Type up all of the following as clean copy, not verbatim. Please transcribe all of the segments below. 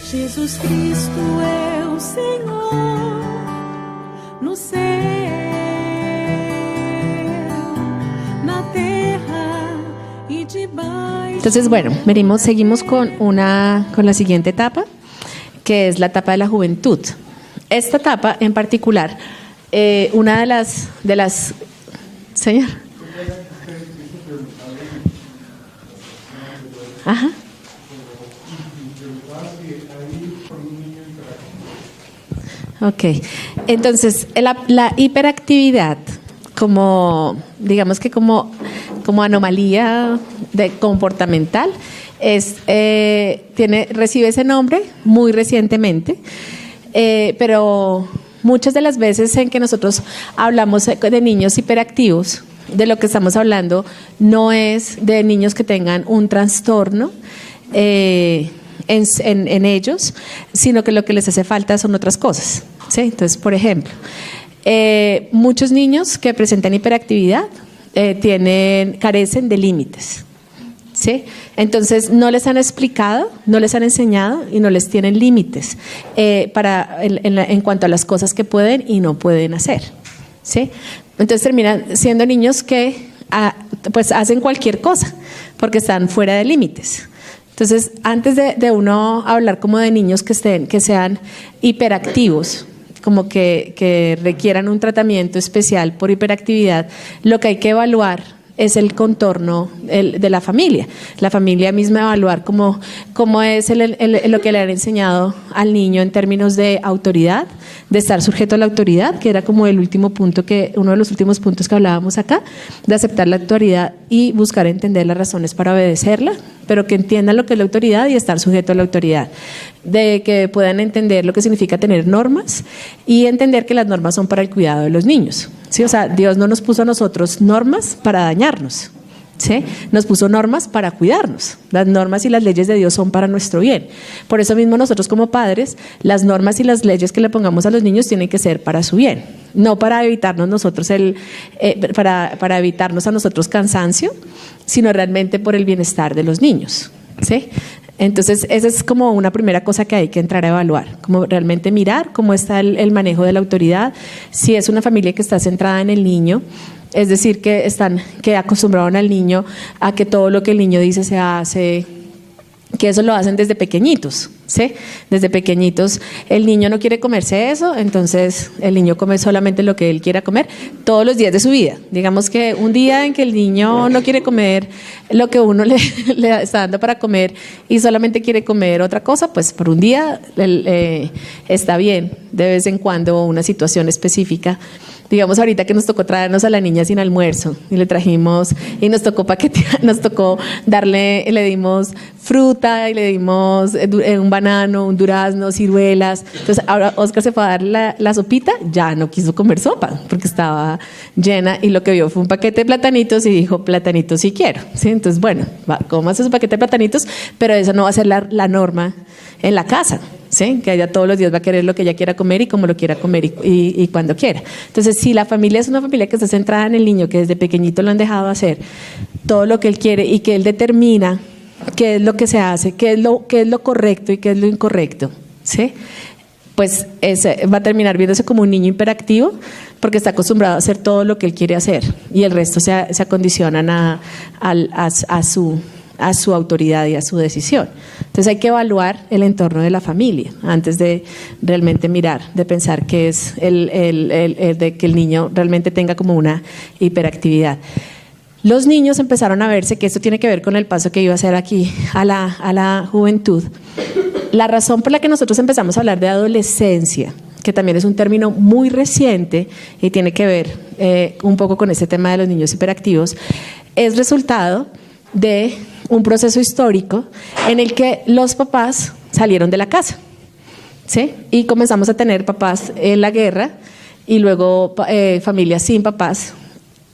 Jesus Cristo é o Senhor no céu, na terra y debaixo. Entonces, bueno, seguimos con la siguiente etapa, que es la etapa de la juventud. Esta etapa en particular, una de las señor. Ajá. Ok, entonces la hiperactividad digamos que como anomalía comportamental recibe ese nombre muy recientemente, pero muchas de las veces en que nosotros hablamos de niños hiperactivos, de lo que estamos hablando no es de niños que tengan un trastorno en ellos, sino que lo que les hace falta son otras cosas, ¿sí? Entonces, por ejemplo, muchos niños que presentan hiperactividad carecen de límites, ¿sí? Entonces no les han explicado, no les han enseñado y no les tienen límites en cuanto a las cosas que pueden y no pueden hacer, ¿sí? Entonces terminan siendo niños que pues hacen cualquier cosa porque están fuera de límites. Entonces, antes de uno hablar como de niños que sean hiperactivos, como que requieran un tratamiento especial por hiperactividad, lo que hay que evaluar es el contorno de la familia. La familia misma evaluar cómo es lo que le han enseñado al niño en términos de autoridad, de estar sujeto a la autoridad, que era como uno de los últimos puntos que hablábamos acá, de aceptar la autoridad y buscar entender las razones para obedecerla, pero que entiendan lo que es la autoridad y estar sujeto a la autoridad, de que puedan entender lo que significa tener normas y entender que las normas son para el cuidado de los niños, ¿sí? O sea, Dios no nos puso a nosotros normas para dañarnos, ¿sí? Nos puso normas para cuidarnos. Las normas y las leyes de Dios son para nuestro bien. Por eso mismo nosotros como padres, las normas y las leyes que le pongamos a los niños tienen que ser para su bien, no para evitarnos nosotros para evitarnos a nosotros cansancio, sino realmente por el bienestar de los niños, ¿sí? Entonces esa es como una primera cosa que hay que entrar a evaluar, como realmente mirar cómo está el manejo de la autoridad, si es una familia que está centrada en el niño, es decir, que acostumbraron al niño a que todo lo que el niño dice se hace, que eso lo hacen desde pequeñitos, ¿sí? Desde pequeñitos el niño no quiere comerse eso, entonces el niño come solamente lo que él quiera comer todos los días de su vida. Digamos que un día en que el niño no quiere comer lo que uno le está dando para comer y solamente quiere comer otra cosa, pues por un día está bien, de vez en cuando una situación específica. Digamos ahorita que nos tocó traernos a la niña sin almuerzo y le trajimos y nos tocó paquetear, le dimos fruta y le dimos un banano, un durazno, ciruelas. Entonces ahora Oscar se fue a dar la sopita, ya no quiso comer sopa porque estaba llena y lo que vio fue un paquete de platanitos y dijo, platanitos sí quiero, ¿sí? Entonces bueno, cómase su paquete de platanitos, pero eso no va a ser la norma en la casa, ¿sí? Que ella todos los días va a querer lo que ella quiera comer y como lo quiera comer y cuando quiera. Entonces, si la familia es una familia que está centrada en el niño, que desde pequeñito lo han dejado hacer todo lo que él quiere y que él determina qué es lo que se hace, qué es lo correcto y qué es lo incorrecto, ¿sí? Pues va a terminar viéndose como un niño hiperactivo porque está acostumbrado a hacer todo lo que él quiere hacer y el resto se acondicionan a su autoridad y a su decisión. Entonces hay que evaluar el entorno de la familia antes de realmente mirar, de pensar que es de que el niño realmente tenga como una hiperactividad. Los niños empezaron a verse, que esto tiene que ver con el paso que iba a hacer aquí a la juventud. La razón por la que nosotros empezamos a hablar de adolescencia, que también es un término muy reciente y tiene que ver un poco con este tema de los niños hiperactivos, es resultado de un proceso histórico en el que los papás salieron de la casa, ¿sí? Y comenzamos a tener papás en la guerra y luego familias sin papás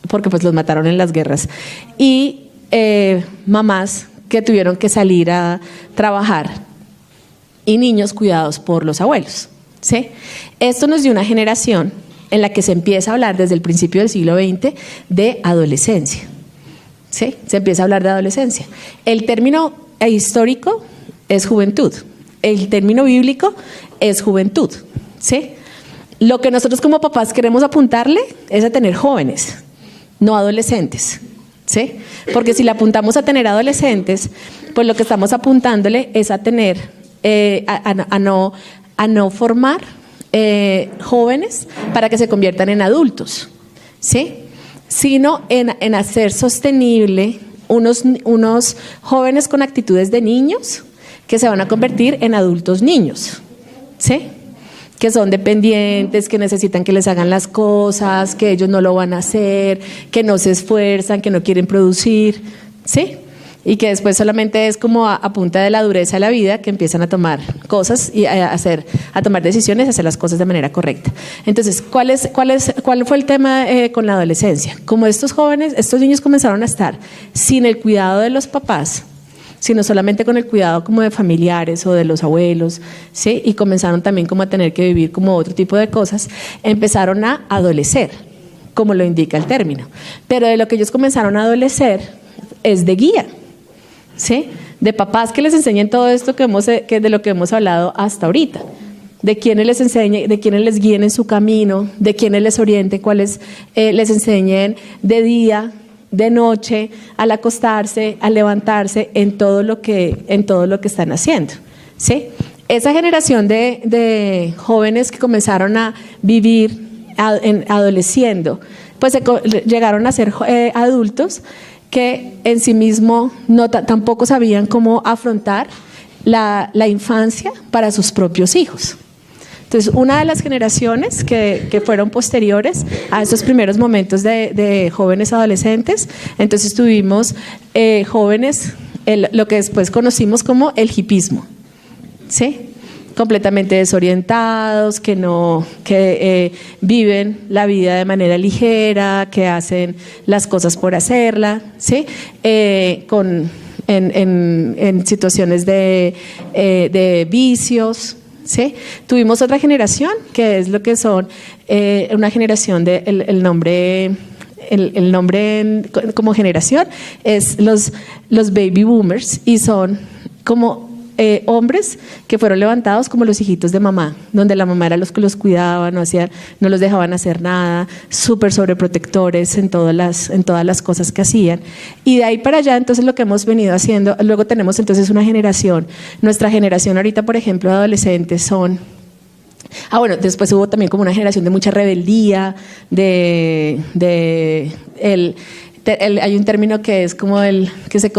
porque pues los mataron en las guerras y mamás que tuvieron que salir a trabajar y niños cuidados por los abuelos, ¿sí? Esto nos dio una generación en la que se empieza a hablar desde el principio del siglo XX de adolescencia, ¿sí? Se empieza a hablar de adolescencia. El término histórico es juventud. el término bíblico es juventud, ¿sí? Lo que nosotros como papás queremos apuntarle es a tener jóvenes, no adolescentes, ¿sí? Porque si le apuntamos a tener adolescentes, pues lo que estamos apuntándole es a tener, a no formar jóvenes para que se conviertan en adultos, ¿sí? Sino en hacer sostenible unos jóvenes con actitudes de niños que se van a convertir en adultos niños, ¿sí? Que son dependientes, que necesitan que les hagan las cosas, que ellos no lo van a hacer, que no se esfuerzan, que no quieren producir, ¿sí? Y que después solamente es como a punta de la dureza de la vida que empiezan a tomar cosas y a tomar decisiones, a hacer las cosas de manera correcta. Entonces, ¿cuál fue el tema con la adolescencia? Como estos niños comenzaron a estar sin el cuidado de los papás, sino solamente con el cuidado como de familiares o de los abuelos, ¿sí? Y comenzaron también como a tener que vivir como otro tipo de cosas, empezaron a adolecer, como lo indica el término. Pero de lo que ellos comenzaron a adolecer es de guía, ¿sí? De papás que les enseñen todo esto que de lo que hemos hablado hasta ahorita, de quienes les enseñen, de quienes les guíen en su camino, de quienes les orienten, cuáles les enseñen de día, de noche, al acostarse, al levantarse, en todo lo que están haciendo, ¿sí? Esa generación de jóvenes que comenzaron a vivir adoleciendo, pues llegaron a ser adultos que en sí mismo tampoco sabían cómo afrontar la infancia para sus propios hijos. Entonces, una de las generaciones que fueron posteriores a esos primeros momentos de jóvenes adolescentes, entonces tuvimos jóvenes, lo que después conocimos como el hipismo, ¿sí? Completamente desorientados, que viven la vida de manera ligera, que hacen las cosas por hacerla, ¿sí? En situaciones de vicios, ¿sí? Tuvimos otra generación que es lo que son una generación de el nombre como generación es los baby boomers, y son como hombres que fueron levantados como los hijitos de mamá, donde la mamá era los que los cuidaba, no los dejaban hacer nada, súper sobreprotectores en todas las cosas que hacían. Y de ahí para allá, entonces, lo que hemos venido haciendo, luego tenemos entonces una generación, nuestra generación ahorita, por ejemplo, de adolescentes son... después hubo también como una generación de mucha rebeldía, hay un término que es como el que se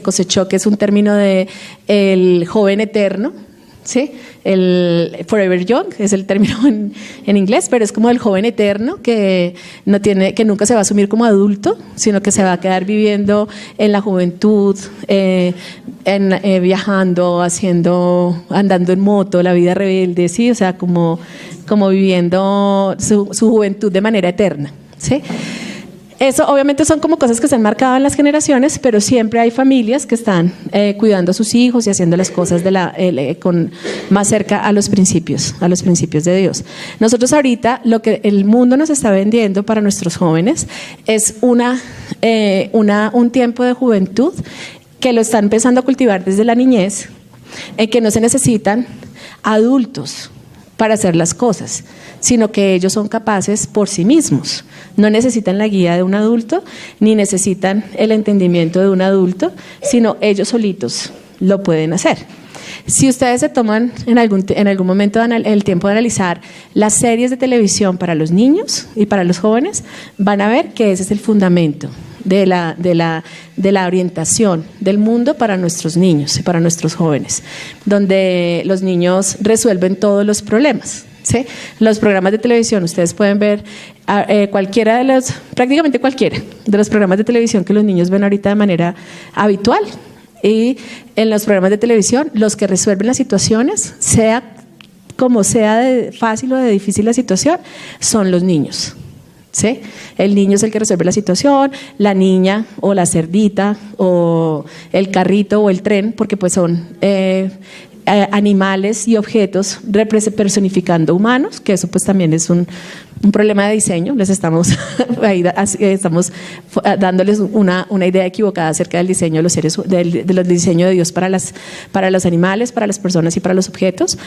cosechó, que es un término de el joven eterno, ¿sí? El forever young es el término en inglés, pero es como el joven eterno que nunca se va a asumir como adulto, sino que se va a quedar viviendo en la juventud, viajando, andando en moto, la vida rebelde, ¿sí? O sea, como viviendo su juventud de manera eterna, ¿sí? Eso obviamente son como cosas que se han marcado en las generaciones, pero siempre hay familias que están cuidando a sus hijos y haciendo las cosas más cerca a los principios de Dios. Nosotros ahorita lo que el mundo nos está vendiendo para nuestros jóvenes es un tiempo de juventud que lo están empezando a cultivar desde la niñez, en que no se necesitan adultos para hacer las cosas, sino que ellos son capaces por sí mismos. No necesitan la guía de un adulto, ni necesitan el entendimiento de un adulto, sino ellos solitos lo pueden hacer. Si ustedes se toman en algún momento el tiempo de analizar las series de televisión para los niños y para los jóvenes, van a ver que ese es el fundamento de la orientación del mundo para nuestros niños y para nuestros jóvenes, donde los niños resuelven todos los problemas, ¿sí? Los programas de televisión, ustedes pueden ver prácticamente cualquiera de los programas de televisión que los niños ven ahorita de manera habitual, y en los programas de televisión los que resuelven las situaciones, sea como sea de fácil o de difícil la situación, son los niños, ¿sí? El niño es el que resuelve la situación, la niña o la cerdita o el carrito o el tren, porque pues son animales y objetos personificando humanos, que eso pues también es un problema de diseño. Les estamos dándoles una idea equivocada acerca del diseño de los seres, del diseño de Dios para los animales, para las personas y para los objetos.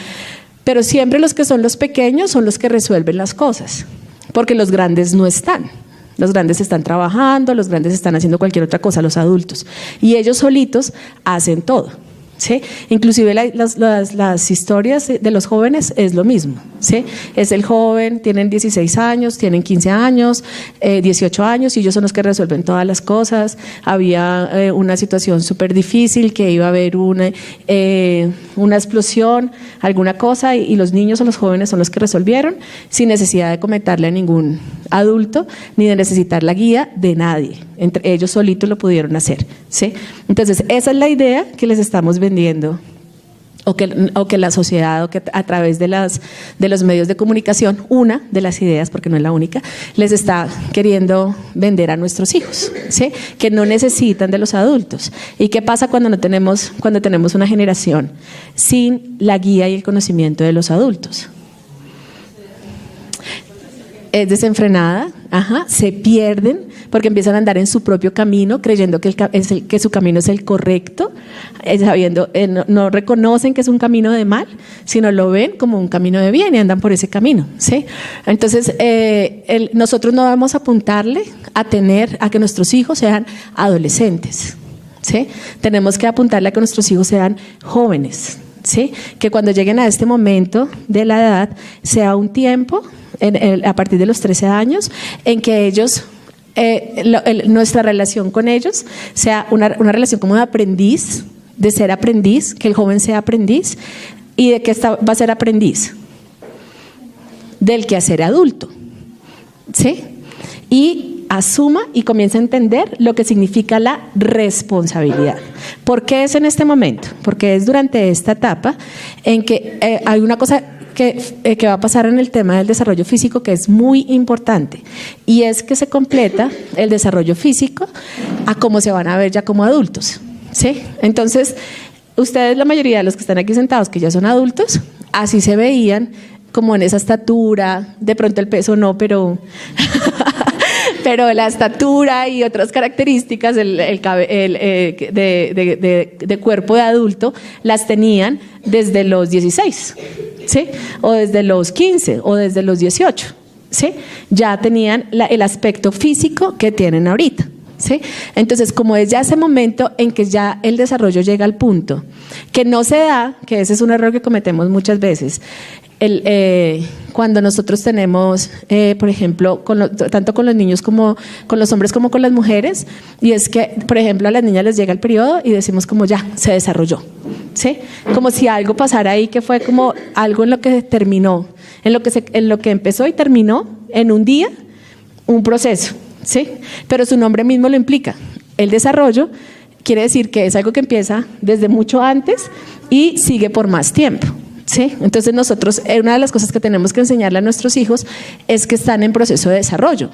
Pero siempre los que son los pequeños son los que resuelven las cosas, porque los grandes no están. Los grandes están trabajando, los grandes están haciendo cualquier otra cosa, los adultos. Y ellos solitos hacen todo. ¿Sí? Inclusive las historias de los jóvenes es lo mismo, ¿sí? Es el joven, tienen 16 años, tienen 15 años, 18 años y ellos son los que resuelven todas las cosas. Había una situación súper difícil, que iba a haber una explosión, alguna cosa, y los niños o los jóvenes son los que resolvieron sin necesidad de comentarle a ningún adulto ni de necesitar la guía de nadie. Entre ellos solitos lo pudieron hacer, ¿sí? Entonces esa es la idea que les estamos vendiendo, o que la sociedad, o que a través de los medios de comunicación, una de las ideas, porque no es la única, les está queriendo vender a nuestros hijos, ¿sí? Que no necesitan de los adultos. ¿Y qué pasa cuando tenemos una generación sin la guía y el conocimiento de los adultos? Es desenfrenada, se pierden porque empiezan a andar en su propio camino, creyendo que su camino es el correcto, no reconocen que es un camino de mal, sino lo ven como un camino de bien y andan por ese camino, ¿sí? Entonces, nosotros no vamos a apuntarle a que nuestros hijos sean adolescentes, ¿sí? Tenemos que apuntarle a que nuestros hijos sean jóvenes, ¿sí? Que cuando lleguen a este momento de la edad sea un tiempo, a partir de los 13 años, en que ellos, nuestra relación con ellos sea una relación como de aprendiz, de ser aprendiz, que el joven sea aprendiz. ¿Y de qué va a ser aprendiz? Del quehacer adulto, ¿sí? Y asuma y comienza a entender lo que significa la responsabilidad. ¿Por qué es en este momento? Porque es durante esta etapa en que hay una cosa que va a pasar en el tema del desarrollo físico que es muy importante, y es que se completa el desarrollo físico a cómo se van a ver ya como adultos, ¿sí? Entonces, ustedes, la mayoría de los que están aquí sentados, que ya son adultos, así se veían, como en esa estatura, de pronto el peso no, pero la estatura y otras características de cuerpo de adulto las tenían desde los 16, ¿sí? O desde los 15 o desde los 18, ¿sí? Ya tenían el aspecto físico que tienen ahorita, ¿sí? Entonces, como es ya ese momento en que ya el desarrollo llega al punto que no se da, que ese es un error que cometemos muchas veces, cuando nosotros tenemos, por ejemplo, tanto con los niños como con los hombres como con las mujeres, y es que, por ejemplo, a las niñas les llega el periodo y decimos como ya, se desarrolló, ¿sí? Como si algo pasara ahí, que fue como algo en lo que terminó, en lo que empezó y terminó en un día, un proceso, ¿sí? Pero su nombre mismo lo implica. El desarrollo quiere decir que es algo que empieza desde mucho antes y sigue por más tiempo, ¿sí? Entonces nosotros, una de las cosas que tenemos que enseñarle a nuestros hijos es que están en proceso de desarrollo,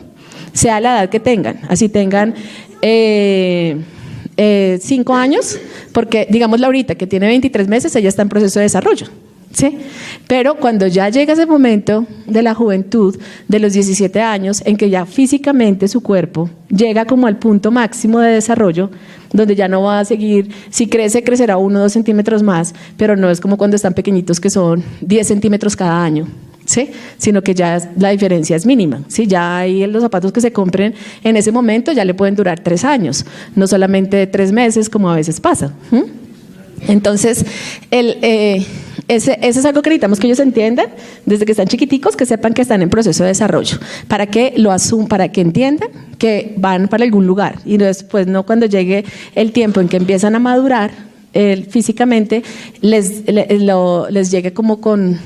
sea la edad que tengan, así tengan 5 años, porque digamos Laurita, que tiene 23 meses, ella está en proceso de desarrollo, ¿sí? Pero cuando ya llega ese momento de la juventud, de los 17 años, en que ya físicamente su cuerpo llega como al punto máximo de desarrollo, donde ya no va a seguir, si crece, crecerá 1 o 2 centímetros más, pero no es como cuando están pequeñitos, que son 10 centímetros cada año, ¿sí? Sino que ya la diferencia es mínima, ¿sí? Ya ahí los zapatos que se compren en ese momento ya le pueden durar 3 años, no solamente 3 meses como a veces pasa. Entonces, ese es algo que necesitamos que ellos entiendan desde que están chiquiticos, que sepan que están en proceso de desarrollo, para que para que entiendan que van para algún lugar, y después no, cuando llegue el tiempo en que empiezan a madurar físicamente, les llegue como con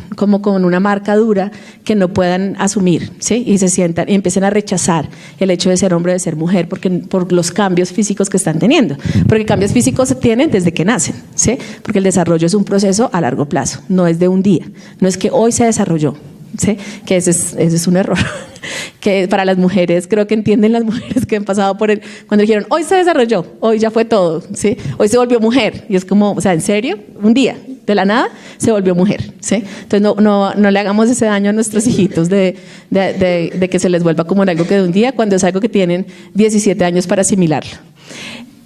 una marca dura que no puedan asumir, ¿sí? Y se sientan y empiecen a rechazar el hecho de ser hombre o de ser mujer, por los cambios físicos que están teniendo, porque cambios físicos se tienen desde que nacen, ¿sí? Porque el desarrollo es un proceso a largo plazo, no es de un día, no es que hoy se desarrolló, ¿sí? Que ese es un error que para las mujeres, creo que entienden las mujeres que han pasado por cuando dijeron hoy se desarrolló, hoy ya fue todo, ¿sí? Hoy se volvió mujer, y es como, o sea, ¿en serio? Un día de la nada se volvió mujer, ¿sí? Entonces no le hagamos ese daño a nuestros hijitos de que se les vuelva como algo que de un día, cuando es algo que tienen 17 años para asimilarlo.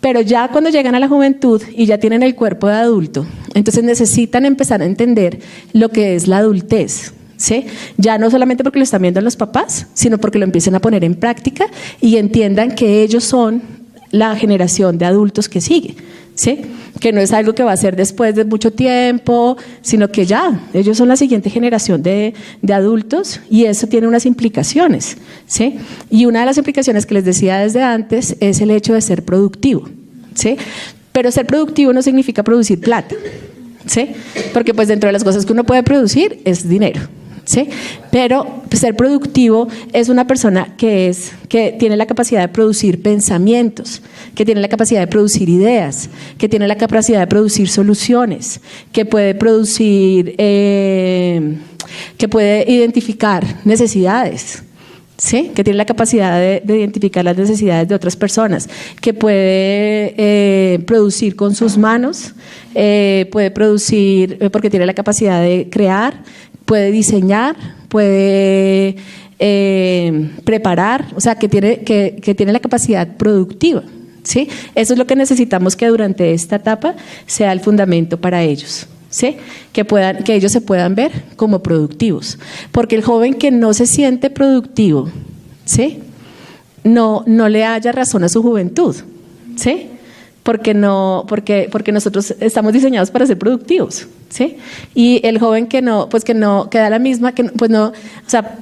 Pero ya cuando llegan a la juventud y ya tienen el cuerpo de adulto, entonces necesitan empezar a entender lo que es la adultez, ¿sí? Ya no solamente porque lo están viendo los papás, sino porque lo empiecen a poner en práctica y entiendan que ellos son la generación de adultos que sigue, ¿sí? Que no es algo que va a ser después de mucho tiempo, sino que ya, ellos son la siguiente generación de adultos y eso tiene unas implicaciones, ¿sí? Y una de las implicaciones que les decía desde antes es el hecho de ser productivo, ¿sí? Pero ser productivo no significa producir plata, ¿sí? Porque pues dentro de las cosas que uno puede producir es dinero, ¿sí? Pero ser productivo es una persona que tiene la capacidad de producir pensamientos, que tiene la capacidad de producir ideas, que tiene la capacidad de producir soluciones, que puede producir, que puede identificar necesidades, ¿sí? Que tiene la capacidad de identificar las necesidades de otras personas, que puede producir con sus manos, puede producir porque tiene la capacidad de crear, puede diseñar, puede preparar, o sea, que tiene la capacidad productiva, ¿sí? Eso es lo que necesitamos que durante esta etapa sea el fundamento para ellos, ¿sí? Que ellos se puedan ver como productivos, porque el joven que no se siente productivo, ¿sí? No le haya razón a su juventud, ¿sí? Porque nosotros estamos diseñados para ser productivos, ¿sí? Y el joven que da la misma, o sea,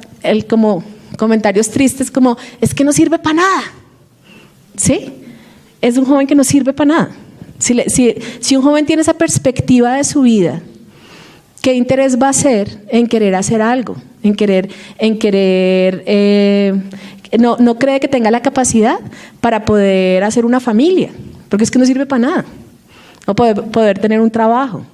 como comentarios tristes como, es que no sirve para nada, ¿sí? Es un joven que no sirve para nada. Si un joven tiene esa perspectiva de su vida, ¿qué interés va a ser en querer hacer algo? No cree que tenga la capacidad para poder hacer una familia, porque es que no sirve para nada. O poder tener un trabajo,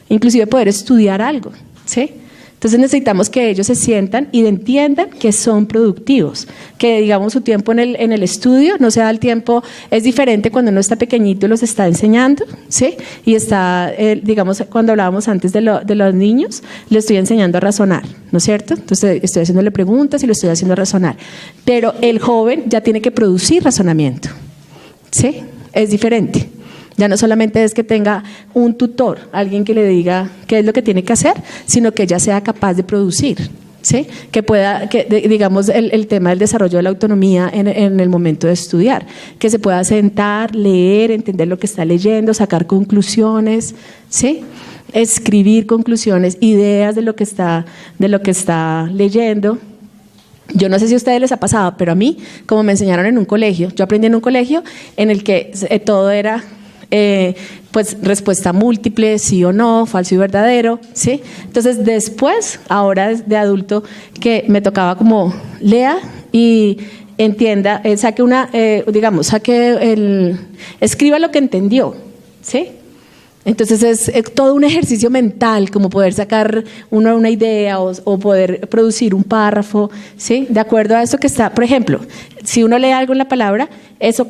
inclusive poder estudiar algo, ¿sí? Entonces necesitamos que ellos se sientan y entiendan que son productivos, que digamos su tiempo en el estudio no sea el tiempo, es diferente cuando uno está pequeñito y los está enseñando, ¿sí? Y está, digamos, cuando hablábamos antes de los niños, le estoy enseñando a razonar, ¿no es cierto? Entonces estoy haciéndole preguntas y lo estoy haciendo razonar, pero el joven ya tiene que producir razonamiento, ¿sí? Es diferente. Ya no solamente es que tenga un tutor, alguien que le diga qué es lo que tiene que hacer, sino que ella sea capaz de producir, ¿sí? Digamos, el tema del desarrollo de la autonomía en el momento de estudiar, que se pueda sentar, leer, entender lo que está leyendo, sacar conclusiones, ¿sí? Escribir conclusiones, ideas de lo que está leyendo. Yo no sé si a ustedes les ha pasado, pero a mí, como me enseñaron en un colegio, yo aprendí en un colegio en el que todo era pues respuesta múltiple, sí o no, falso y verdadero, ¿sí? Entonces después, ahora de adulto, que me tocaba como lea y entienda, escriba lo que entendió, ¿sí? Entonces es todo un ejercicio mental, como poder sacar una idea o poder producir un párrafo, ¿sí? De acuerdo a eso que está, por ejemplo, si uno lee algo en la palabra,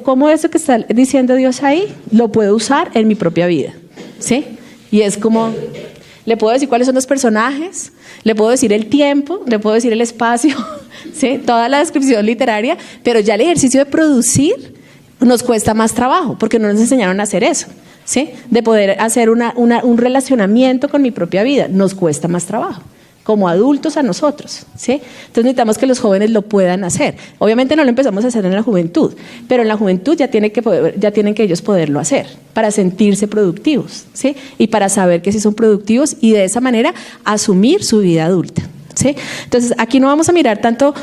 cómo eso que está diciendo Dios ahí, lo puedo usar en mi propia vida, ¿sí? Y es como, le puedo decir cuáles son los personajes, le puedo decir el tiempo, le puedo decir el espacio, ¿sí? Toda la descripción literaria, pero ya el ejercicio de producir nos cuesta más trabajo, porque no nos enseñaron a hacer eso, ¿sí? De poder hacer un relacionamiento con mi propia vida, nos cuesta más trabajo, como adultos a nosotros, ¿sí? Entonces necesitamos que los jóvenes lo puedan hacer. Obviamente no lo empezamos a hacer en la juventud, pero en la juventud ya tienen que ellos poderlo hacer para sentirse productivos, ¿sí? Y para saber que sí son productivos y de esa manera asumir su vida adulta, ¿sí? Entonces aquí no vamos a mirar tanto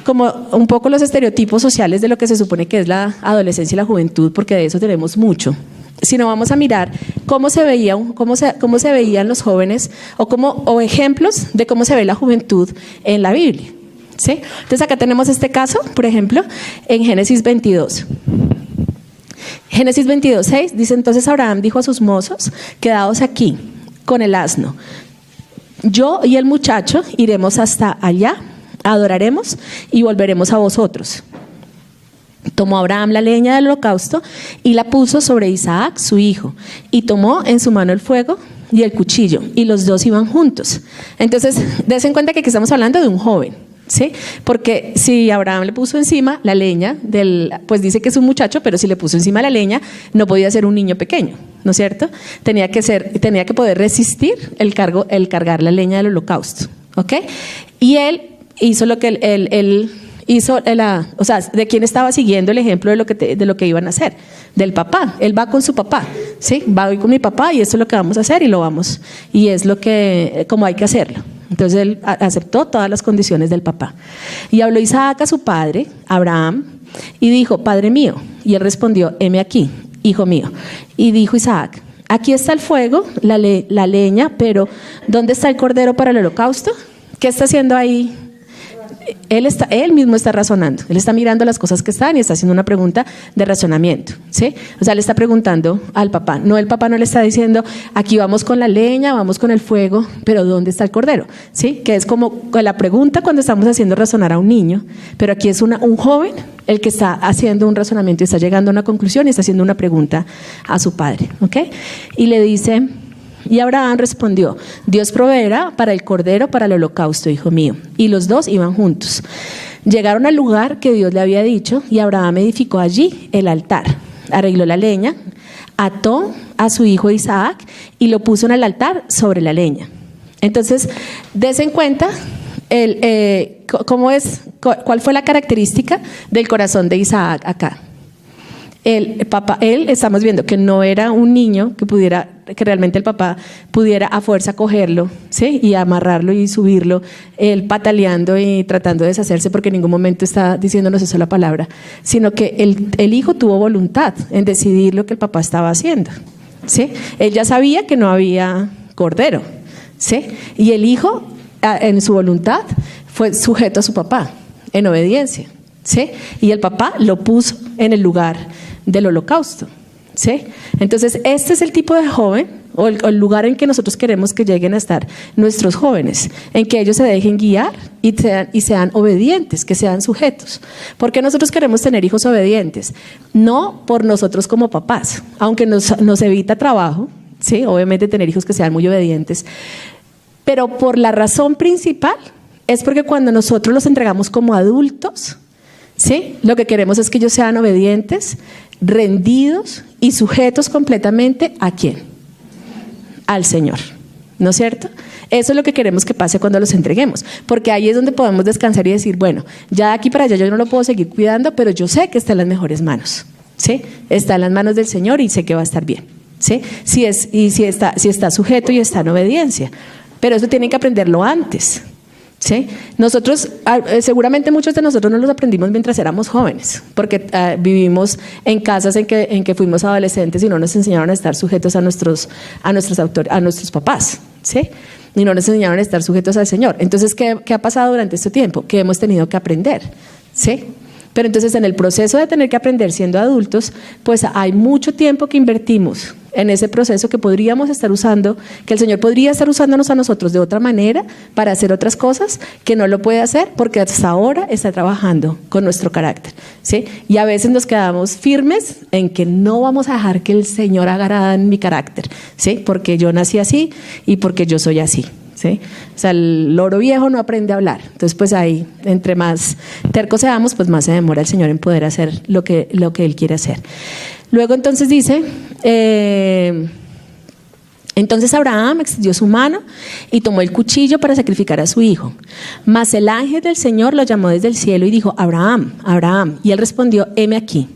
como un poco los estereotipos sociales de lo que se supone que es la adolescencia y la juventud, porque de eso tenemos mucho, sino vamos a mirar cómo se veían los jóvenes o ejemplos de cómo se ve la juventud en la Biblia, ¿sí? Entonces acá tenemos este caso, por ejemplo, en Génesis 22. Génesis 22:6 dice: entonces Abraham dijo a sus mozos: quedaos aquí con el asno, yo y el muchacho iremos hasta allá, adoraremos y volveremos a vosotros. Tomó Abraham la leña del holocausto y la puso sobre Isaac, su hijo, y tomó en su mano el fuego y el cuchillo, y los dos iban juntos. Entonces, dense en cuenta que aquí estamos hablando de un joven, ¿sí? Porque si Abraham le puso encima la leña, pues dice que es un muchacho, pero si le puso encima la leña, no podía ser un niño pequeño, ¿no es cierto? Tenía que poder resistir el cargar la leña del holocausto, ¿ok? Y él hizo lo que él hizo, o sea, de quién estaba siguiendo el ejemplo de lo que iban a hacer, del papá. Él va con su papá, ¿sí? Va con mi papá y esto es lo que vamos a hacer y es como hay que hacerlo. Entonces él aceptó todas las condiciones del papá. Y habló Isaac a su padre, Abraham, y dijo: Padre mío. Y él respondió: heme aquí, hijo mío. Y dijo Isaac: aquí está el fuego, la leña, pero ¿dónde está el cordero para el holocausto? ¿Qué está haciendo ahí? Él mismo está razonando, él está mirando las cosas que están y está haciendo una pregunta de razonamiento, ¿sí? O sea, le está preguntando al papá. El papá no le está diciendo: aquí vamos con la leña, vamos con el fuego, pero ¿dónde está el cordero? ¿Sí? Que es como la pregunta cuando estamos haciendo razonar a un niño, pero aquí es un joven el que está haciendo un razonamiento y está llegando a una conclusión y está haciendo una pregunta a su padre, ¿ok? Y le dice... Y Abraham respondió: Dios proveerá para el cordero para el holocausto, hijo mío. Y los dos iban juntos. Llegaron al lugar que Dios le había dicho y Abraham edificó allí el altar. Arregló la leña, ató a su hijo Isaac y lo puso en el altar sobre la leña. Entonces, dense en cuenta cuál fue la característica del corazón de Isaac acá. Él estamos viendo que no era un niño que realmente el papá pudiera a fuerza cogerlo, ¿sí? Y amarrarlo y subirlo, él pataleando y tratando de deshacerse, porque en ningún momento está diciéndonos eso la palabra, sino que el hijo tuvo voluntad en decidir lo que el papá estaba haciendo, ¿sí? Él ya sabía que no había cordero, ¿sí? Y el hijo, en su voluntad, fue sujeto a su papá, en obediencia, ¿sí? Y el papá lo puso en el lugar del holocausto, ¿sí? Entonces este es el tipo de joven o el lugar en que nosotros queremos que lleguen a estar nuestros jóvenes, en que ellos se dejen guiar y sean obedientes, que sean sujetos. ¿Por qué nosotros queremos tener hijos obedientes? No por nosotros como papás, aunque nos evita trabajo, ¿sí? Obviamente tener hijos que sean muy obedientes, pero por la razón principal es porque cuando nosotros los entregamos como adultos, ¿sí? Lo que queremos es que ellos sean obedientes, rendidos y sujetos completamente ¿a quién? Al Señor, ¿no es cierto? Eso es lo que queremos que pase cuando los entreguemos, porque ahí es donde podemos descansar y decir: bueno, ya de aquí para allá yo no lo puedo seguir cuidando, pero yo sé que está en las mejores manos, ¿sí? Está en las manos del Señor y sé que va a estar bien, ¿sí? Si está sujeto y está en obediencia, pero eso tienen que aprenderlo antes, ¿sí? Nosotros, seguramente muchos de nosotros no los aprendimos mientras éramos jóvenes, porque vivimos en casas en que fuimos adolescentes y no nos enseñaron a estar sujetos a nuestros papás, ¿sí? Y no nos enseñaron a estar sujetos al Señor. Entonces, ¿qué ha pasado durante este tiempo? Que hemos tenido que aprender, ¿sí? Pero entonces en el proceso de tener que aprender siendo adultos, pues hay mucho tiempo que invertimos en ese proceso que podríamos estar usando, que el Señor podría estar usándonos a nosotros de otra manera para hacer otras cosas que no lo puede hacer porque hasta ahora está trabajando con nuestro carácter, ¿sí? Y a veces nos quedamos firmes en que no vamos a dejar que el Señor haga nada en mi carácter, ¿sí? Porque yo nací así y porque yo soy así, ¿sí? O sea, el loro viejo no aprende a hablar. Entonces, pues ahí, entre más tercos seamos, pues más se demora el Señor en poder hacer lo que Él quiere hacer. Luego entonces dice, entonces Abraham extendió su mano y tomó el cuchillo para sacrificar a su hijo. Mas el ángel del Señor lo llamó desde el cielo y dijo: Abraham, Abraham. Y él respondió: heme aquí.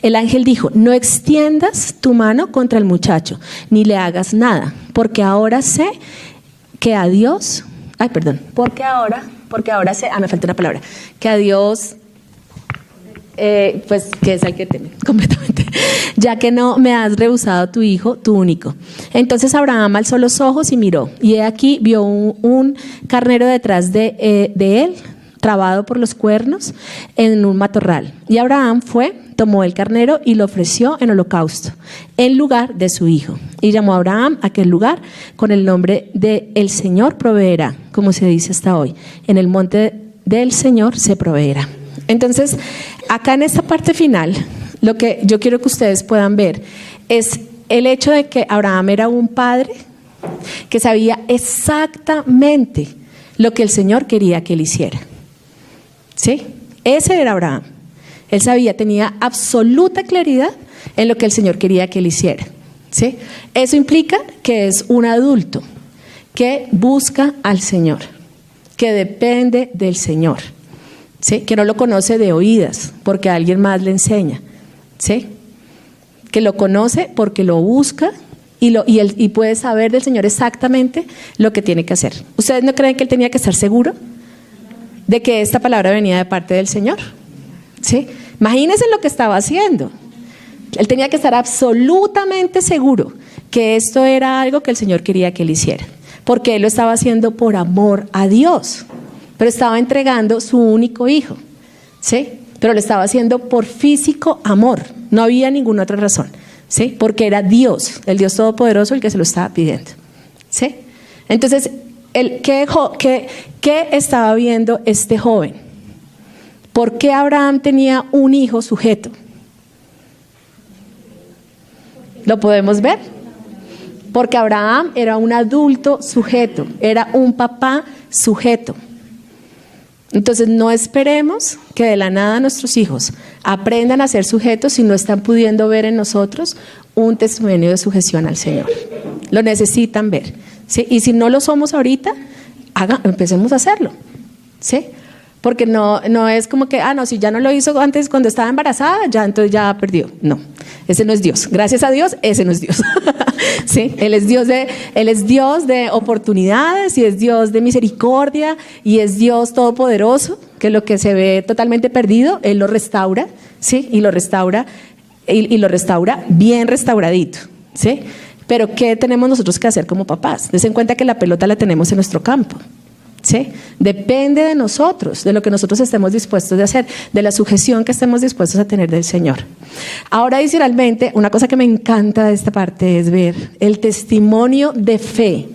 El ángel dijo: no extiendas tu mano contra el muchacho, ni le hagas nada, porque ahora sé que a Dios, porque ahora sé, me falta una palabra, que a Dios, pues que es al que teme completamente, ya que no me has rehusado tu hijo, tu único. Entonces Abraham alzó los ojos y miró, y he aquí vio un carnero detrás de él, trabado por los cuernos en un matorral. Y Abraham tomó el carnero y lo ofreció en holocausto, en lugar de su hijo. Y llamó a Abraham a aquel lugar con el nombre de El Señor proveerá, como se dice hasta hoy. En el monte del Señor se proveerá. Entonces, acá en esta parte final, lo que yo quiero que ustedes puedan ver es el hecho de que Abraham era un padre que sabía exactamente lo que el Señor quería que él hiciera. ¿Sí? Ese era Abraham. Él sabía, tenía absoluta claridad en lo que el Señor quería que él hiciera. ¿Sí? Eso implica que es un adulto que busca al Señor, que depende del Señor, ¿sí? Que no lo conoce de oídas porque alguien más le enseña, ¿sí? Que lo conoce porque lo busca y puede saber del Señor exactamente lo que tiene que hacer. ¿Ustedes no creen que él tenía que estar seguro de que esta palabra venía de parte del Señor? ¿Sí? Imagínense lo que estaba haciendo. Él tenía que estar absolutamente seguro que esto era algo que el Señor quería que él hiciera, porque él lo estaba haciendo por amor a Dios, pero estaba entregando su único hijo, ¿sí? Pero lo estaba haciendo por físico amor, no había ninguna otra razón, ¿sí? Porque era Dios, el Dios Todopoderoso, el que se lo estaba pidiendo, ¿sí? Entonces, ¿qué estaba viendo este joven? ¿Por qué Abraham tenía un hijo sujeto? ¿Lo podemos ver? Porque Abraham era un adulto sujeto, era un papá sujeto. Entonces no esperemos que de la nada nuestros hijos aprendan a ser sujetos si no están pudiendo ver en nosotros un testimonio de sujeción al Señor. Lo necesitan ver, ¿sí? Y si no lo somos ahorita, empecemos a hacerlo, ¿sí? Porque no es como que, no, si ya no lo hizo antes cuando estaba embarazada, ya entonces ya perdió. No, ese no es Dios. Gracias a Dios, ese no es Dios. ¿Sí? Él es Dios de oportunidades y es Dios de misericordia y es Dios todopoderoso, que lo que se ve totalmente perdido, Él lo restaura, ¿sí? Y lo restaura bien restauradito, ¿sí? Pero ¿qué tenemos nosotros que hacer como papás? Des en cuenta que la pelota la tenemos en nuestro campo. ¿Sí? Depende de nosotros, de lo que nosotros estemos dispuestos de hacer, de la sujeción que estemos dispuestos a tener del Señor. Ahora, adicionalmente, una cosa que me encanta de esta parte es ver el testimonio de fe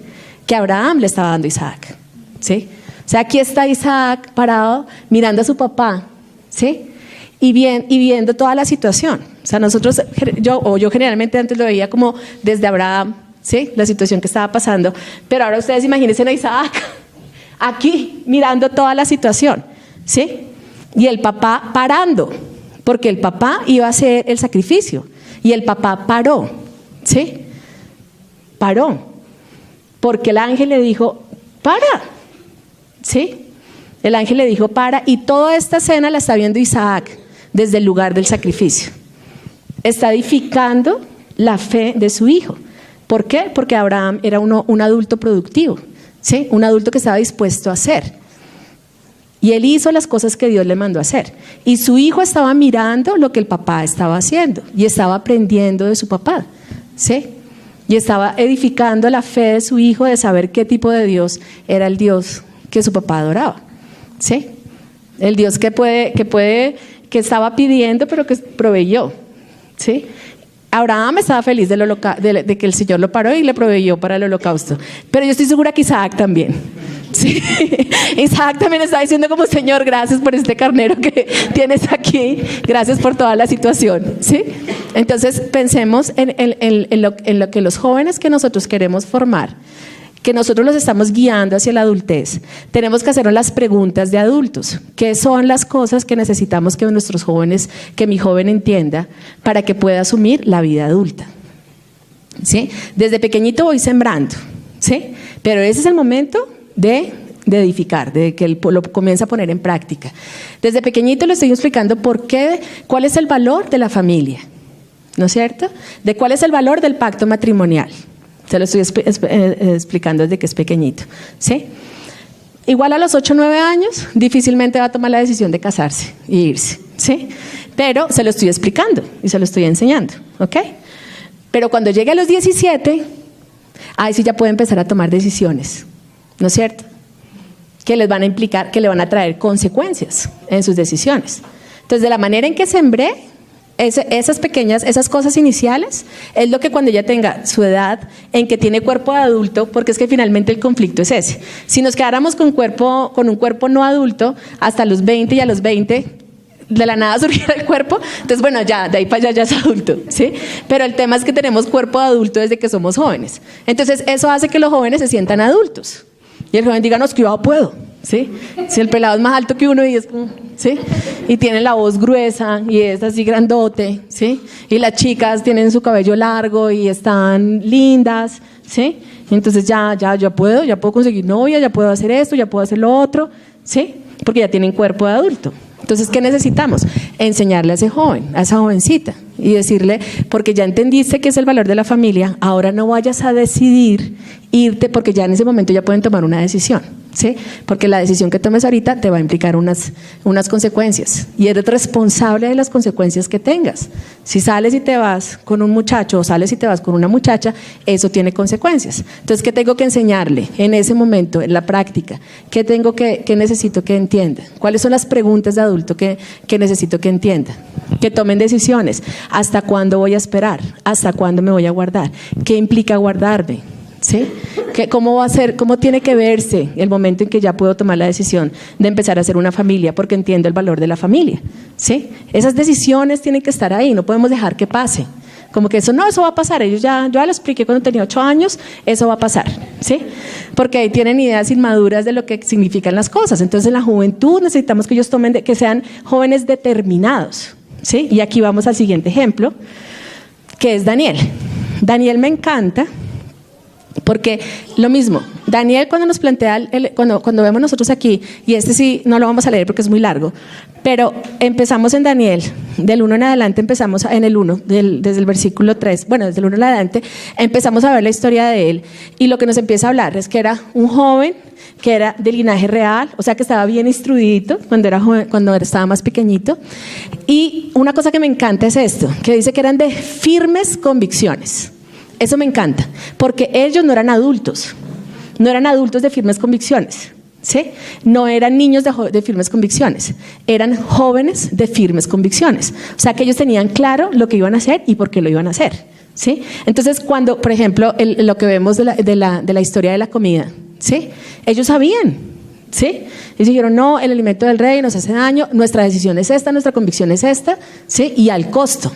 que Abraham le estaba dando a Isaac, ¿sí? O sea, aquí está Isaac parado mirando a su papá, ¿sí? Y viendo toda la situación. O sea, yo generalmente antes lo veía como desde Abraham, ¿sí? La situación que estaba pasando, pero ahora ustedes imagínense a Isaac aquí mirando toda la situación, ¿sí? Y el papá parando, porque el papá iba a hacer el sacrificio y el papá paró, ¿sí? Paró, porque el ángel le dijo, para, ¿sí? El ángel le dijo, para, y toda esta escena la está viendo Isaac desde el lugar del sacrificio. Está edificando la fe de su hijo. ¿Por qué? Porque Abraham era un adulto productivo, ¿sí? Un adulto que estaba dispuesto a hacer. Y él hizo las cosas que Dios le mandó a hacer. Y su hijo estaba mirando lo que el papá estaba haciendo y estaba aprendiendo de su papá, ¿sí? Y estaba edificando la fe de su hijo de saber qué tipo de Dios era el Dios que su papá adoraba, ¿sí? El Dios que estaba pidiendo pero que proveyó, ¿sí? Abraham estaba feliz de que el Señor lo paró y le proveyó para el holocausto. Pero yo estoy segura que Isaac también. ¿Sí? Isaac también está diciendo como, Señor, gracias por este carnero que tienes aquí. Gracias por toda la situación. ¿Sí? Entonces pensemos en lo que los jóvenes que nosotros queremos formar, que nosotros los estamos guiando hacia la adultez, tenemos que hacernos las preguntas de adultos. ¿Qué son las cosas que necesitamos que nuestros jóvenes, que mi joven entienda para que pueda asumir la vida adulta? ¿Sí? Desde pequeñito voy sembrando, ¿sí? Pero ese es el momento de edificar, de que él lo comienza a poner en práctica. Desde pequeñito le estoy explicando cuál es el valor de la familia, ¿no es cierto? De cuál es el valor del pacto matrimonial. Se lo estoy explicando desde que es pequeñito, ¿sí? Igual a los 8 o 9 años, difícilmente va a tomar la decisión de casarse e irse, ¿sí? Pero se lo estoy explicando y se lo estoy enseñando, ¿ok? Pero cuando llegue a los 17, ahí sí ya puede empezar a tomar decisiones, ¿no es cierto? Que les van a implicar, que le van a traer consecuencias en sus decisiones. Entonces, de la manera en que sembré, esas cosas iniciales es lo que cuando ella tenga su edad en que tiene cuerpo de adulto, porque es que finalmente el conflicto es ese. Si nos quedáramos con un cuerpo no adulto hasta los 20 y a los 20 de la nada surgiera el cuerpo, entonces bueno, ya, de ahí para allá ya es adulto, ¿sí? Pero el tema es que tenemos cuerpo de adulto desde que somos jóvenes. Entonces eso hace que los jóvenes se sientan adultos. Y el joven diga, no, es que yo puedo, ¿sí? Si el pelado es más alto que uno y es, ¿sí? Y tiene la voz gruesa y es así grandote, ¿sí? Y las chicas tienen su cabello largo y están lindas, ¿sí? Entonces ya puedo conseguir novia, ya puedo hacer esto, ya puedo hacer lo otro, ¿sí? Porque ya tienen cuerpo de adulto. Entonces, ¿qué necesitamos? Enseñarle a ese joven, a esa jovencita, y decirle, porque ya entendiste que es el valor de la familia, ahora no vayas a decidir irte, porque ya en ese momento ya pueden tomar una decisión, ¿sí? Porque la decisión que tomes ahorita te va a implicar unas consecuencias, y eres responsable de las consecuencias que tengas. Si sales y te vas con un muchacho o sales y te vas con una muchacha, eso tiene consecuencias. Entonces, ¿qué tengo que enseñarle en ese momento, en la práctica? ¿Qué necesito que entienda? ¿Cuáles son las preguntas de adulto que necesito que entienda? Que tomen decisiones. ¿Hasta cuándo voy a esperar? ¿Hasta cuándo me voy a guardar? ¿Qué implica guardarme? ¿Sí? ¿Cómo va a ser? ¿Cómo tiene que verse el momento en que ya puedo tomar la decisión de empezar a hacer una familia? Porque entiendo el valor de la familia, ¿sí? Esas decisiones tienen que estar ahí, no podemos dejar que pase. Como que eso va a pasar. Yo ya lo expliqué cuando tenía 8 años, eso va a pasar, ¿sí? Porque ahí tienen ideas inmaduras de lo que significan las cosas. Entonces en la juventud necesitamos que ellos que sean jóvenes determinados, ¿sí? Y aquí vamos al siguiente ejemplo, que es Daniel. Daniel me encanta. Porque lo mismo, Daniel cuando nos plantea, cuando vemos nosotros aquí, y este sí no lo vamos a leer porque es muy largo, pero empezamos en Daniel, del 1 en adelante empezamos en el 1, desde el versículo 3, bueno, desde el 1 en adelante empezamos a ver la historia de él, y lo que nos empieza a hablar es que era un joven que era de linaje real, o sea que estaba bien instruidito cuando era joven, estaba más pequeñito, y una cosa que me encanta es esto, que dice que eran de firmes convicciones. Eso me encanta, porque ellos no eran adultos de firmes convicciones, ¿sí? No eran niños de firmes convicciones, eran jóvenes de firmes convicciones. O sea que ellos tenían claro lo que iban a hacer y por qué lo iban a hacer, ¿sí? Entonces cuando, por ejemplo, lo que vemos de la historia de la comida, ¿sí? Ellos sabían, ¿sí? Ellos dijeron, no, el alimento del rey nos hace daño, nuestra decisión es esta, nuestra convicción es esta, ¿sí? Y al costo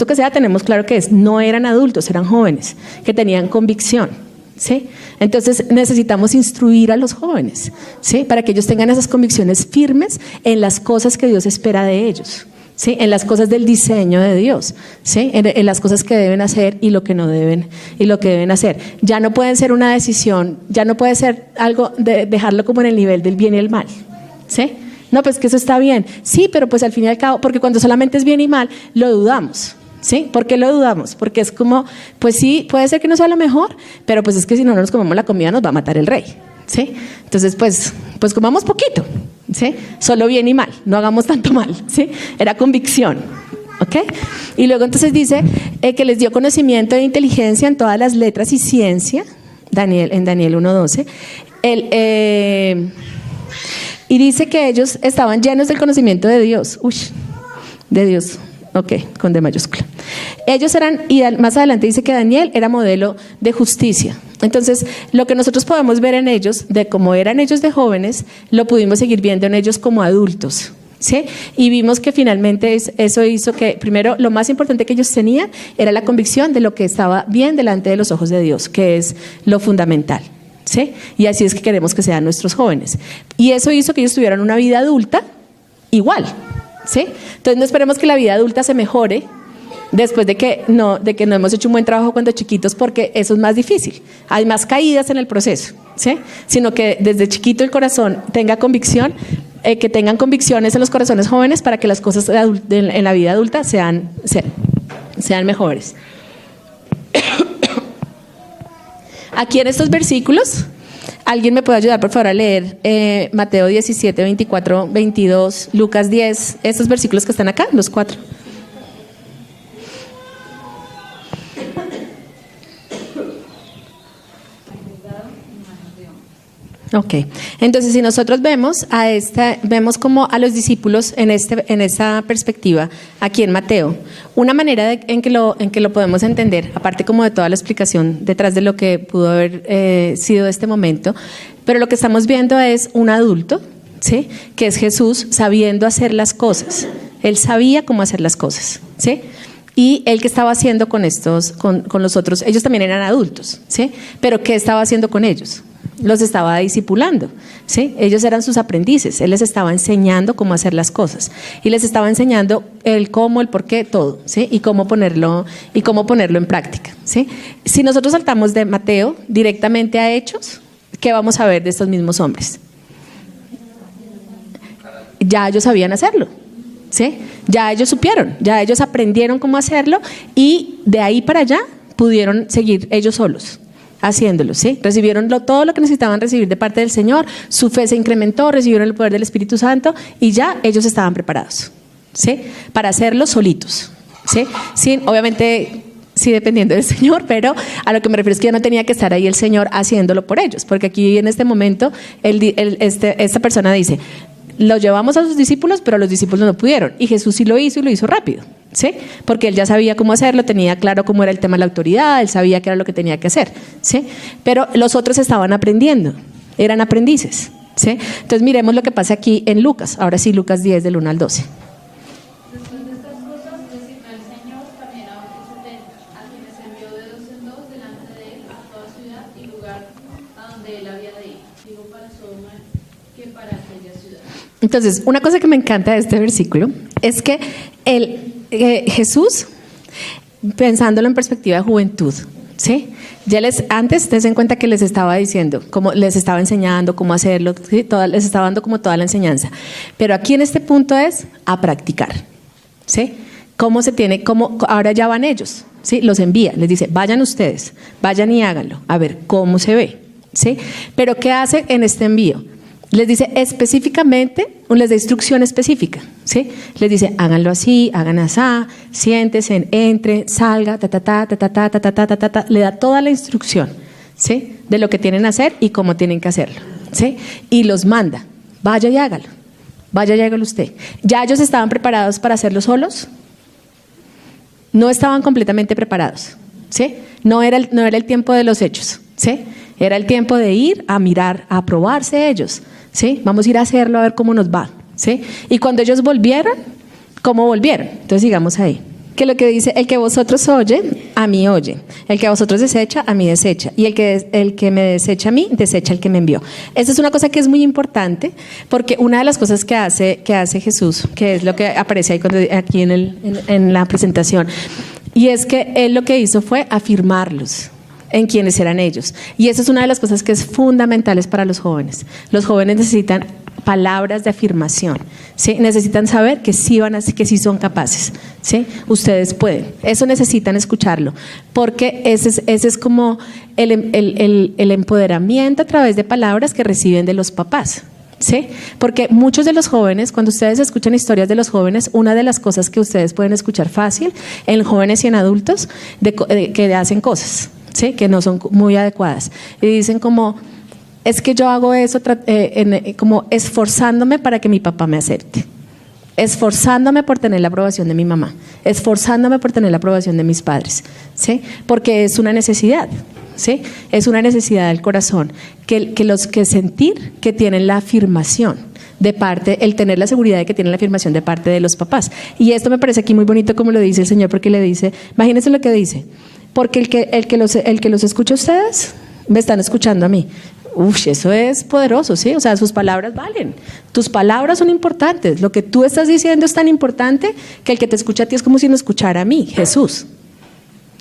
que sea, tenemos claro que no eran adultos, eran jóvenes que tenían convicción, ¿sí? Entonces necesitamos instruir a los jóvenes, ¿sí? Para que ellos tengan esas convicciones firmes en las cosas que Dios espera de ellos, ¿sí? En las cosas del diseño de Dios, ¿sí? En las cosas que deben hacer y lo que no deben y lo que deben hacer. Ya no pueden ser una decisión, ya no puede ser algo de dejarlo como en el nivel del bien y el mal, ¿sí? No, pues que eso está bien. Sí, pero pues al fin y al cabo, porque cuando solamente es bien y mal, lo dudamos, ¿sí? ¿Por qué lo dudamos? Porque es como, pues sí, puede ser que no sea lo mejor, pero pues es que si no nos comemos la comida nos va a matar el rey, ¿sí? Entonces, pues comamos poquito, ¿sí? Solo bien y mal, no hagamos tanto mal, ¿sí? Era convicción, ¿ok? Y luego entonces dice que les dio conocimiento e inteligencia en todas las letras y ciencia, en Daniel 1:12, y dice que ellos estaban llenos del conocimiento de Dios. De Dios, ok, con D mayúscula. Ellos eran, y más adelante dice que Daniel era modelo de justicia. Entonces, lo que nosotros podemos ver en ellos, de cómo eran ellos de jóvenes, lo pudimos seguir viendo en ellos como adultos, ¿sí? Y vimos que finalmente eso hizo que, primero, lo más importante que ellos tenían era la convicción de lo que estaba bien delante de los ojos de Dios, que es lo fundamental, ¿sí? Y así es que queremos que sean nuestros jóvenes. Y eso hizo que ellos tuvieran una vida adulta igual, ¿sí? Entonces no esperemos que la vida adulta se mejore después de que no hemos hecho un buen trabajo cuando chiquitos, porque eso es más difícil. Hay más caídas en el proceso, ¿sí? Sino que desde chiquito el corazón tenga convicción, que tengan convicciones en los corazones jóvenes para que las cosas en la vida adulta sean mejores. Aquí en estos versículos, ¿alguien me puede ayudar por favor a leer Mateo 17, 24, 22, Lucas 10, estos versículos que están acá, los 4? Ok, entonces si nosotros vemos como a los discípulos en esta perspectiva aquí en Mateo, una manera en que lo podemos entender, aparte como de toda la explicación detrás de lo que pudo haber sido este momento, pero lo que estamos viendo es un adulto, ¿sí? Que es Jesús sabiendo hacer las cosas. Él sabía cómo hacer las cosas, ¿sí? Y él, ¿qué estaba haciendo con con los otros? Ellos también eran adultos, ¿sí? Pero ¿qué estaba haciendo con ellos? Los estaba discipulando, ¿sí? Ellos eran sus aprendices. Él les estaba enseñando cómo hacer las cosas y les estaba enseñando el cómo, el por qué, todo, ¿sí? Y cómo ponerlo en práctica, ¿sí? Si nosotros saltamos de Mateo directamente a Hechos, ¿qué vamos a ver de estos mismos hombres? Ya ellos sabían hacerlo, ¿sí? Ya ellos supieron, ya ellos aprendieron cómo hacerlo y de ahí para allá pudieron seguir ellos solos haciéndolo, ¿sí? Recibieron todo lo que necesitaban recibir de parte del Señor, su fe se incrementó, recibieron el poder del Espíritu Santo y ya ellos estaban preparados, ¿sí? Para hacerlo solitos, ¿sí? Sí, obviamente sí dependiendo del Señor, pero a lo que me refiero es que ya no tenía que estar ahí el Señor haciéndolo por ellos, porque aquí en este momento esta persona dice, lo llevamos a sus discípulos, pero los discípulos no pudieron. Y Jesús sí lo hizo y lo hizo rápido, ¿sí? Porque él ya sabía cómo hacerlo, tenía claro cómo era el tema de la autoridad, él sabía qué era lo que tenía que hacer, ¿sí? Pero los otros estaban aprendiendo, eran aprendices, ¿sí? Entonces miremos lo que pasa aquí en Lucas. Ahora sí, Lucas 10, del 1 al 12. Después de estas cosas, designó el Señor también a otros 70, a quienes envió de dos en dos delante de él a toda ciudad y lugar a donde él había de ir, digo para Sodoma que para aquella ciudad. Entonces, una cosa que me encanta de este versículo es que Jesús, pensándolo en perspectiva de juventud, ¿sí? Ya antes, des en cuenta que les estaba diciendo, cómo les estaba enseñando cómo hacerlo, ¿sí? Les estaba dando como toda la enseñanza. Pero aquí en este punto es a practicar, ¿sí? Ahora ya van ellos, ¿sí? Los envía, les dice, vayan ustedes, vayan y háganlo, a ver cómo se ve, ¿sí? Pero ¿qué hace en este envío? Les dice específicamente, les da instrucción específica, ¿sí? Les dice, háganlo así, hagan así, siéntese, entre, salga, le da toda la instrucción, ¿sí? De lo que tienen que hacer y cómo tienen que hacerlo, ¿sí? Y los manda, vaya y hágalo usted. ¿Ya ellos estaban preparados para hacerlo solos? No estaban completamente preparados, ¿sí? No era el tiempo de los hechos, ¿sí? Era el tiempo de ir a mirar, a probarse ellos, ¿sí? Vamos a ir a hacerlo a ver cómo nos va, ¿sí? Y cuando ellos volvieron, ¿cómo volvieron? Entonces sigamos ahí. Que lo que dice, el que vosotros oye, a mí oye. El que a vosotros desecha, a mí desecha. Y el que me desecha a mí, desecha al que me envió. Esa es una cosa que es muy importante, porque una de las cosas que hace Jesús, que es lo que aparece ahí aquí en la presentación, y es que él lo que hizo fue afirmarlos en quienes eran ellos. Y esa es una de las cosas que es fundamentales para los jóvenes. Los jóvenes necesitan palabras de afirmación, ¿sí? Necesitan saber que sí que sí son capaces, ¿sí? Ustedes pueden. Eso necesitan escucharlo, porque ese es como el empoderamiento a través de palabras que reciben de los papás, ¿sí? Porque muchos de los jóvenes, cuando ustedes escuchan historias de los jóvenes, una de las cosas que ustedes pueden escuchar fácil en jóvenes y en adultos, que hacen cosas, ¿sí? Que no son muy adecuadas. Y dicen como, es que yo hago eso como esforzándome para que mi papá me acepte, esforzándome por tener la aprobación de mi mamá, esforzándome por tener la aprobación de mis padres, ¿sí? Porque es una necesidad, ¿sí? Es una necesidad del corazón, que sentir que tienen la afirmación de parte, el tener la seguridad de que tienen la afirmación de parte de los papás. Y esto me parece aquí muy bonito como lo dice el Señor, porque le dice, imagínense lo que dice, porque el que los escucha a ustedes, me están escuchando a mí. Uf, eso es poderoso, ¿sí? O sea, sus palabras valen. Tus palabras son importantes. Lo que tú estás diciendo es tan importante que el que te escucha a ti es como si me escuchara a mí, Jesús,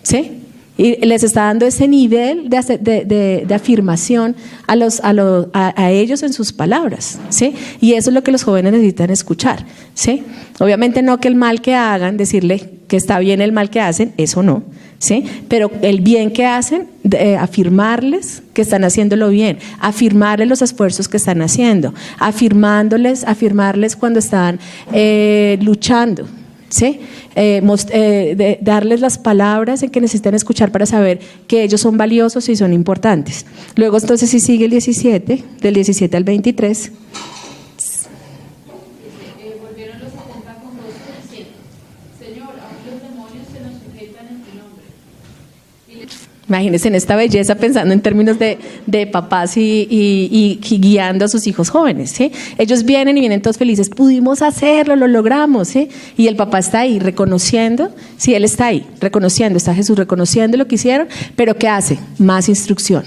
¿sí? Y les está dando ese nivel de afirmación a ellos en sus palabras, ¿sí? Y eso es lo que los jóvenes necesitan escuchar, ¿sí? Obviamente no que el mal que hagan, decirle que está bien el mal que hacen, eso no, ¿sí? Pero el bien que hacen, afirmarles que están haciéndolo bien, afirmarles los esfuerzos que están haciendo, afirmarles cuando están luchando, ¿sí? Darles las palabras en que necesitan escuchar para saber que ellos son valiosos y son importantes. Luego entonces si sigue el 17, del 17 al 23. Volvieron los 70 con gozo diciendo, Señor, aún los demonios se nos sujetan en tu nombre. Imagínense en esta belleza pensando en términos de papás y guiando a sus hijos jóvenes, ¿sí? Ellos vienen y vienen todos felices, pudimos hacerlo, lo logramos, ¿sí? Y el papá está ahí reconociendo, sí, él está ahí reconociendo, está Jesús reconociendo lo que hicieron, pero ¿qué hace? Más instrucción,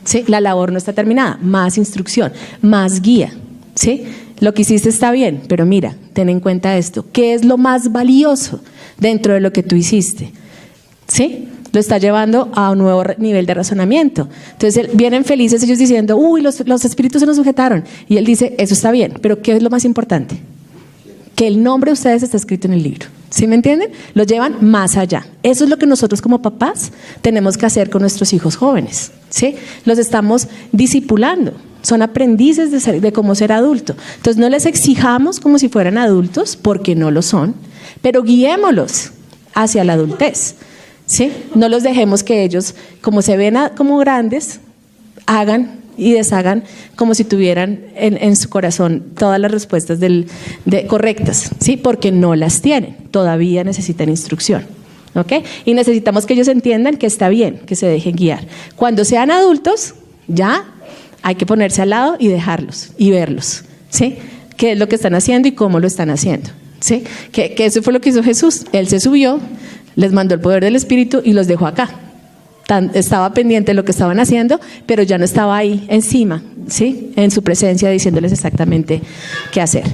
¿sí? La labor no está terminada, más instrucción, más guía, ¿sí? Lo que hiciste está bien, pero mira, ten en cuenta esto, ¿qué es lo más valioso dentro de lo que tú hiciste? ¿Sí? Lo está llevando a un nuevo nivel de razonamiento. Entonces vienen felices ellos diciendo, uy, los espíritus se nos sujetaron. Y él dice, eso está bien, pero ¿qué es lo más importante? Que el nombre de ustedes está escrito en el libro. ¿Sí me entienden? Lo llevan más allá. Eso es lo que nosotros como papás tenemos que hacer con nuestros hijos jóvenes, ¿sí? Los estamos discipulando. Son aprendices de cómo ser adulto. Entonces no les exijamos como si fueran adultos, porque no lo son, pero guiémoslos hacia la adultez. ¿Sí? No los dejemos que ellos, como se ven como grandes, hagan y deshagan como si tuvieran en su corazón todas las respuestas correctas, ¿sí? Porque no las tienen, todavía necesitan instrucción, ¿ok? Y necesitamos que ellos entiendan que está bien, que se dejen guiar. Cuando sean adultos, ya hay que ponerse al lado y dejarlos y verlos, ¿sí? Qué es lo que están haciendo y cómo lo están haciendo, ¿sí? Que eso fue lo que hizo Jesús. Él se subió, les mandó el poder del Espíritu y los dejó acá. Estaba pendiente de lo que estaban haciendo, pero ya no estaba ahí encima, ¿sí? En su presencia diciéndoles exactamente qué hacer.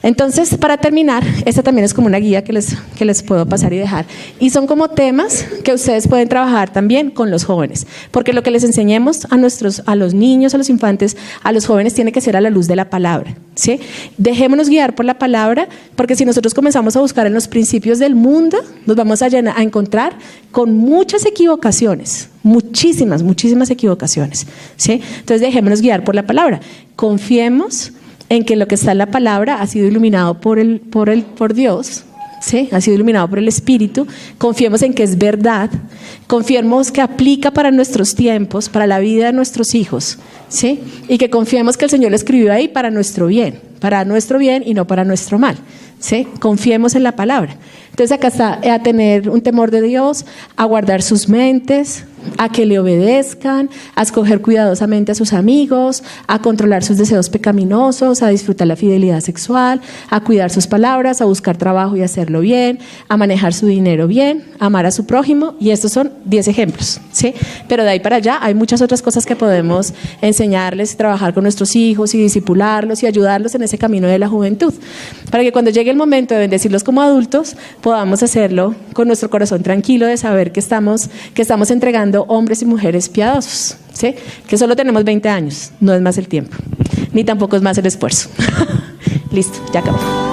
Entonces, para terminar, esta también es como una guía que les puedo pasar y dejar. Y son como temas que ustedes pueden trabajar también con los jóvenes, porque lo que les enseñemos a los niños, a los infantes, a los jóvenes tiene que ser a la luz de la palabra, ¿sí? Dejémonos guiar por la palabra, porque si nosotros comenzamos a buscar en los principios del mundo, nos vamos a encontrar con muchas equivocaciones, muchísimas equivocaciones, ¿sí? Entonces, dejémonos guiar por la palabra. Confiemos en que lo que está en la palabra ha sido iluminado por Dios, ¿sí? Ha sido iluminado por el Espíritu. Confiemos en que es verdad, confiemos que aplica para nuestros tiempos, para la vida de nuestros hijos, ¿sí? Y que confiemos que el Señor lo escribió ahí para nuestro bien y no para nuestro mal, ¿sí? Confiemos en la palabra. Entonces acá está a tener un temor de Dios, a guardar sus mentes, a que le obedezcan, a escoger cuidadosamente a sus amigos, a controlar sus deseos pecaminosos, a disfrutar la fidelidad sexual, a cuidar sus palabras, a buscar trabajo y hacerlo bien, a manejar su dinero bien, a amar a su prójimo, y estos son 10 ejemplos, ¿sí? Pero de ahí para allá hay muchas otras cosas que podemos enseñarles, trabajar con nuestros hijos y discipularlos y ayudarlos en ese camino de la juventud, para que cuando llegue el momento de bendecirlos como adultos, podamos hacerlo con nuestro corazón tranquilo de saber que estamos entregando hombres y mujeres piadosos, ¿sí? Que solo tenemos 20 años, no es más el tiempo, ni tampoco es más el esfuerzo. Listo, ya acabó.